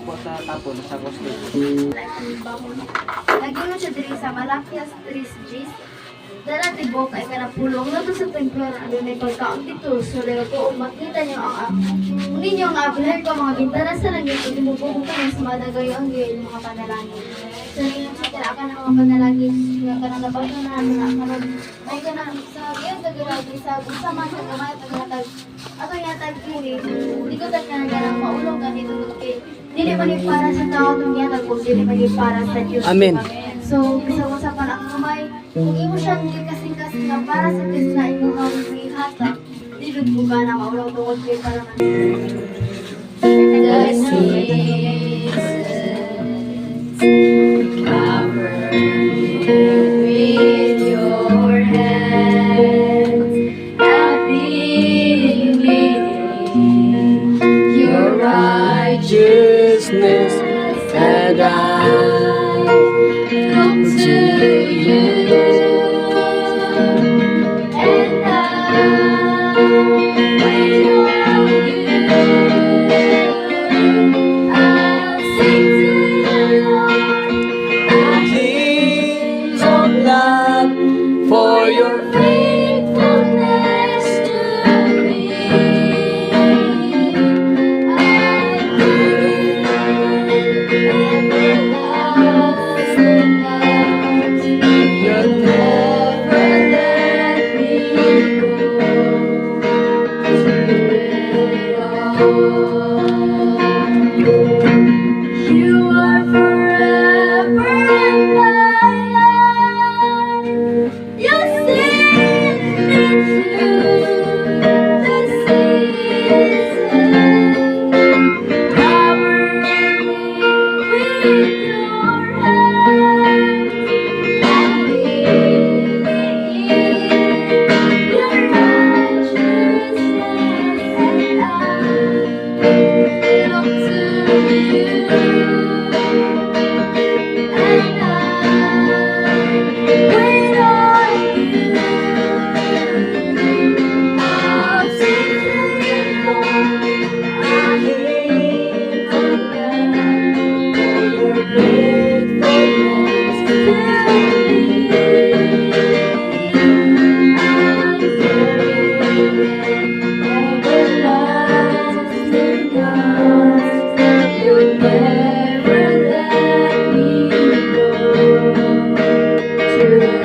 po sa tapon sa Costa. Nagino siya diri sa Malakias 3 Gs. Dala tibok ay kanapulong na to sa templo na doon ay pagkaon dito. So lero ko, makita niyo ang ninyo ang abilahin ko mga bintana sa langit. Kung tinubuko ka na sa madagayo ang gayon mga panalangin. So ninyo sa tirakan ng mga panalangin. Yung kanang nabagyo na naman. Ay ka na sa gayon tagalagi sa sama sa kamay tagatag. Ato yatag kini. Hindi ko ka na ganang maulong ganito. Dili man yung para sa tao itong yatag kung dili man yung para sa Diyos. Amen. So, bisa-usapan ang kamay. Kung imo siyang kasing-kasing na para sa Diyos na imo ang ihata, dilog mo ka na maulaw tungkol kayo para man. The seasons cover with your hands. I've been reading your Righteousness and I look to you, and I wait on you. I'll sing to you, Lord. hymns of love for your Faithfulness to me. I believe everlasting love. You'll never let me go. You are forever in my life. You see me through the seasons. Cover me with your hands. And lead me in your righteousness. And I look to you. And I wait on you. I'll sing to you, Lord. I hear from them your faithfulness to me. I'm everlasting God. You'll never let me go.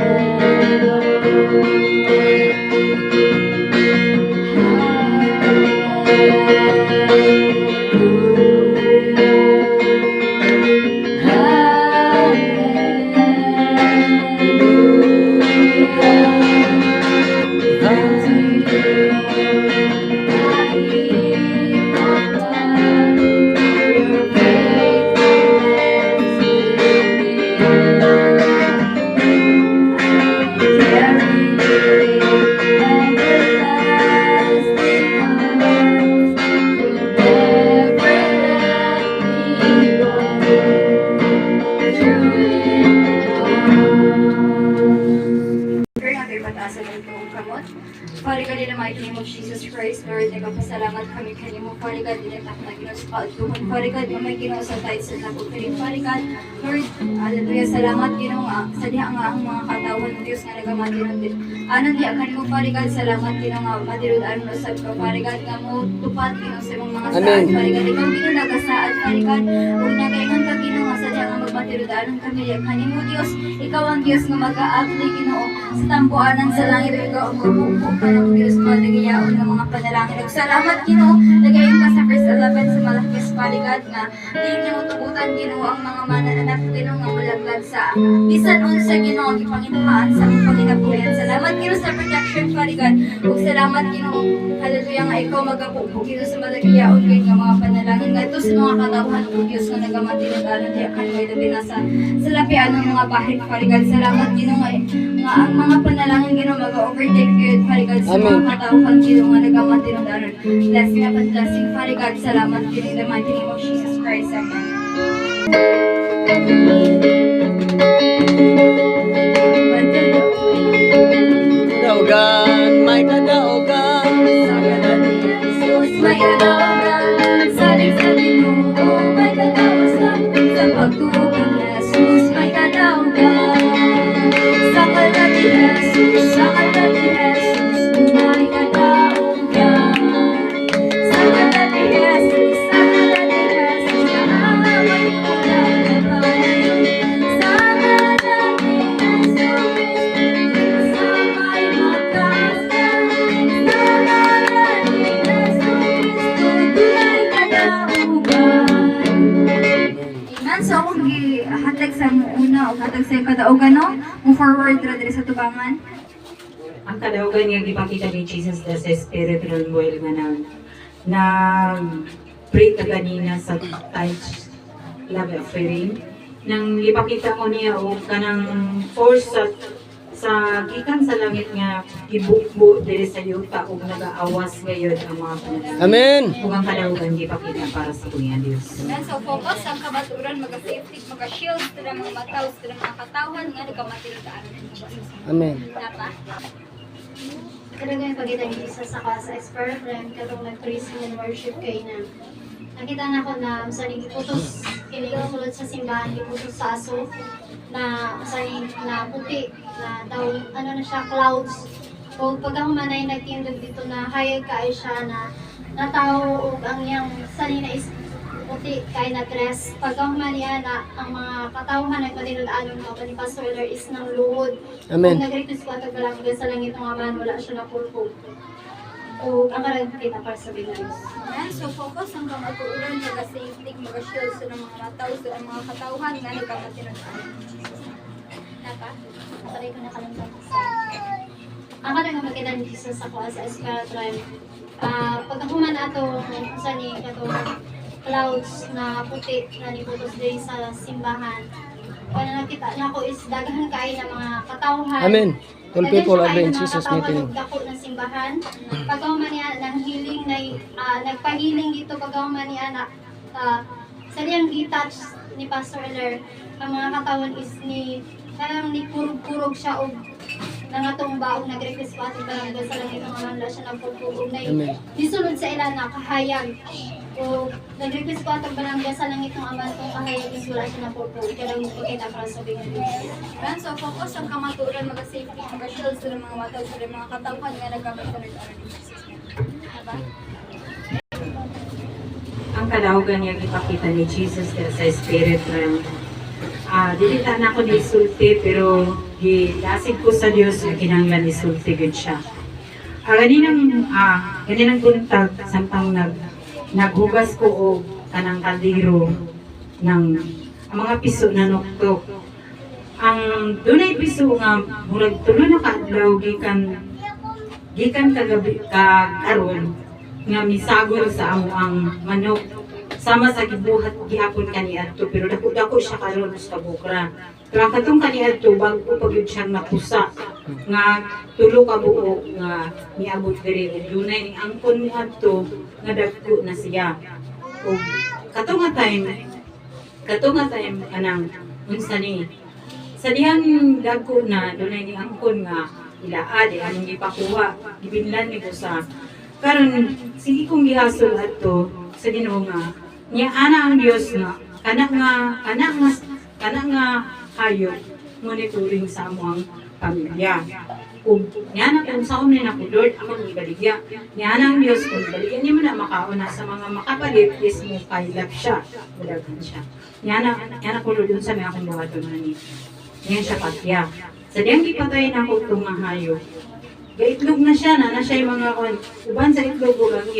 Father God, in the mighty name of Jesus Christ, Lord, nagpapasalamat kami kanimo. Father God, dinatak na Ginoo sa kaadtuhan. Father God, mamay Ginoo sa tight sa takot kanimo. Father God, Lord, hallelujah, salamat Ginoo sa diha nga ang mga katawan ng Dios nga nagamati natin. Anan diha kanimo, Father God, salamat Ginoo nga madirud-anon usab ka, Father God, nga mo tupad Ginoo sa imong mga Amen. saan. Father God, ikaw Ginoo nagasaad, Father God, ug nagaingon ka Ginoo nga sa diha nga magmatirud-anon kami diha kanimo Dios. Ikaw ang Dios nga mag-aabli Ginoo sa tampuanan sa langit, ikaw ang mabukbok ka ng Dios mo nagayaon ng mga panalangin. Ug salamat Ginoo, nagayon ka sa verse 11 sa Malakias paligad nga di niyo tugutan Ginoo ang mga manananak Ginoo nga malaglag sa bisan unsa Ginoo ang gipanginuhaan sa among panginabuhian. Salamat Ginoo sa protection paligad. Ug salamat Ginoo, hallelujah nga ikaw magabukbok Ginoo sa malagayaon kay nga mga panalangin ngadto sa mga katawhan ng Dios nga nagamati ng aron diha kanay labi na sa lapian ng mga bahin paligad. Salamat Ginoo nga ang mga panalangin Ginoo mag-overtake gyud paligad sa mga katawhan Ginoo nga nagamati ng aron. Blessing upon blessing paligad. Salamat Ginoo in the mighty name of Jesus Christ. Amen. Daugan, may kadaugan. Sa ngalan ni Jesus, may kadaugan. Saling sa Ginoo, may kadaugan. So ako hatag sa mo una o hatag sa kadaugan no, mo forward ra diri sa tubangan. Ang kadaugan nga gipakita ni Jesus sa spiritual world nga na pray ka kanina sa touch love offering nang ipakita ko niya o kanang force sa gikan sa langit nga gibukbo diri sa yuta ug nagaawas gayud ang mga puno. Amen. Ug ang kadaugan gipakita para sa kuya Dios. Yan, so focus ang kabaturan, maga-safety, maga-shield, sila mga mataw, sila mga katawan, nga nagkamatiridaan. Amen. Napa? Talaga yung pagkita ni Jesus sa sa Spirit Realm, katong nag-praise and worship kay na nakita na ko na sa giputos kinisulod sa simbahan, giputos sa aso na sa na puti na daw ano na siya clouds. O pag ang manay nagtindog dito na hayag kaay siya na natao og ang iyang sanina is puti kay na dress. Pag ang maniya na ang mga katawhan nagpatinud-anon mga ni Pastor Wheeler is ng luhod. Amen. Kung nag-request ko at balangga sa langit ng aman, wala siya na pulpog. O ang karag kita para sa Binoy. Yan, so focus ang kabaturan, maga-safety, maga-shield, sila mga mataw, sila mga katawan, nga nagkamatiridaan. Napa? Sabi ko na kalimutan ko sa... Ang karag nga magkita ni Jesus sa kuha sa Spirit Realm. Pagkakuman ato, sa ni katong clouds na puti na niputos din sa simbahan. Kaya nakita na ko is dagahan kaay ng mga katawhan. Amen. All people are in Daghan Jesus' siya kaay ng mga meeting. katawhan ug dako ng simbahan. Pagkahuman niya ng healing na nagpahiling dito pagkahuman niya na sa diyang gi-touch ni Pastor Eller, ang mga katawan is ni parang ni kurog-kurog siya og nangatumba og nag-request pa ating barangay sa langit ng amanda siya nagpupugog na Amen. nisulod sa ilan na kahayag o nag-request pa ating barangay sa langit ng amanda kung kahayag is wala siya nagpupugog kaya mo pagkita para sa bigyan. Yan, so focus ang kamaturan, maga-safety, maga-shield, sila mga mataw, sila mga katawan, nga nagkamatiridaan. Napa? Ang kadaugan niya ipakita ni Jesus sa Spirit Realm. Dili ta na ako ni sulti pero gilasig ko sa Dios nga kinahanglan ni sulti gud siya. Ganinang buntag samtang naghugas ko og kanang kaldero ng ang mga piso na nuktok. Ang dunay piso nga murag tulo na kaadlaw gikan kagabi karon nga misagol sa amo ang manok sama sa gibuhat gihapon kaniadto pero dako siya karon sa bukra. Pero katong kaniadto bago pa gyud siyang napusa nga tulo ka buok nga niabot diri ug dunay ning angkon niadto nga dagko na siya. Ug katong nga time anang unsa ni sa dihang dagko na dunay ning angkon nga ilaa di among gipakuha gibinlan ni ko sa karon sige kong gihasol adto sa Ginoo nga niya ana ang Dios nga kana nga hayop monitoring sa among pamilya. Kung niya na kung sa umin ako Lord among ibaligya niya ang Dios kung baligyan niya mo na makauna sa mga makapalit is mo kailap siya budaghan siya niya na ko Lord sa may akong buhaton ani niya siya patya sa diyang gipatay na ako itong nga hayop gaitlog na siya na siya yung mga uban sa itlog o ang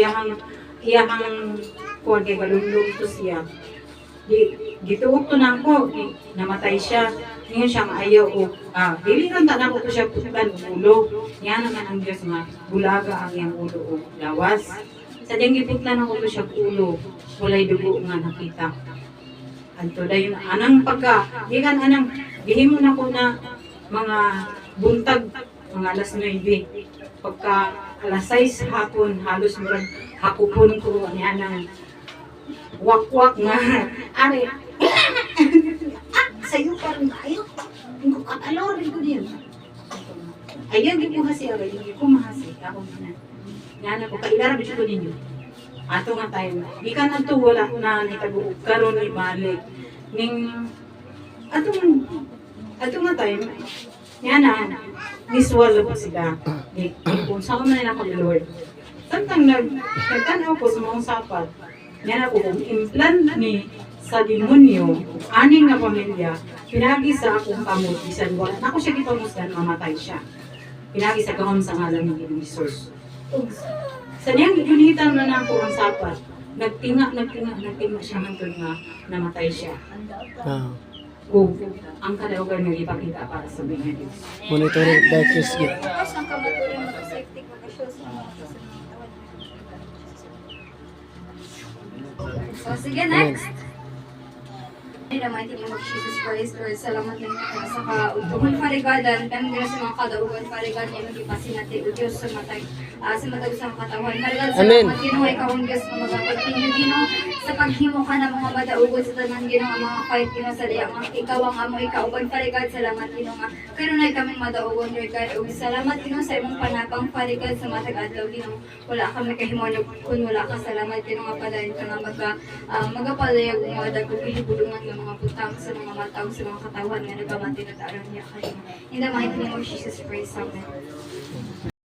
iyahang kuwan kay galunlog to siya. Gituok to na ako, namatay siya. Ngayon siya maayaw o dili ron ta nako to siya putan ulo. Yan naman ang Dios nga bulaga ang iyang ulo o lawas. Sa diyang giputlan ako to siya ulo, walay dugo nga nakita. Anto dayon anang pagka gikan anang gihimo na ko na mga buntag mga alas 9. Pagka alas 6 hapon, halos murag hakupon ko niya ng wak-wak nga. Ari, sa'yo pa rin tayo. Hindi ko katalor rin ko din. Ayaw, hindi ko hasi agad. Hindi ko mahasi. Ako na. Yan ako, kailarap ito ko ninyo. Ato nga tayo. Di ka na ito wala na nitabuog. Karoon ni balik. Ning, ato nga tayo. Yan na, visual pa sila. Kung saan man ako ni Lord. Tantang nagtanaw ko sa mga sapat. Yan ako, kung implant ni sa demonyo, aning nga pamilya, pinagi sa akong kamot, bisan wala na ako siya gipamusdan, mamatay siya. Pinagi sa kahom sa ngalan ng Ginoo Jesus. Sa niyang gunitan na ako ang sapat, nagtinga siya hangtod nga namatay siya. Ah. O ang kadaugan nga ipakita para sa mga Diyos. Monitoring dietary gid. Tapos ang kamatuloy mag-safety mag-show sa mga So, sige, next. In the mighty name of Jesus Christ, Lord, salamat din ka sa kautugon parigadan, kami din sa mga kadaugan parigadan niya magipasin natin, O Diyos, sa matag, sa matag sa katawan. Parigadan, Amen. salamat Ginoo, ikaw ang Diyos na magpagtinyo, Ginoo, sa paghimo ka ng mga madaugon sa tanan, Ginoo, ang mga fight, Ginoo, sa diyang, ikaw ang amo, ikaw, uban parigad, salamat, Ginoo, nga, kanunay kaming madaugon, Lord God, o salamat, Ginoo, sa imong panapang parigad sa matag adlaw, Ginoo, wala kami kahimonog, kung wala ka, salamat, Ginoo, nga padayon ka nga magapalayag mga dagong ihibulungan ng mga putang sa mga mataw sa mga katawan nga nagamati na taran niya kayo. In the mighty name of Jesus Christ, Amen.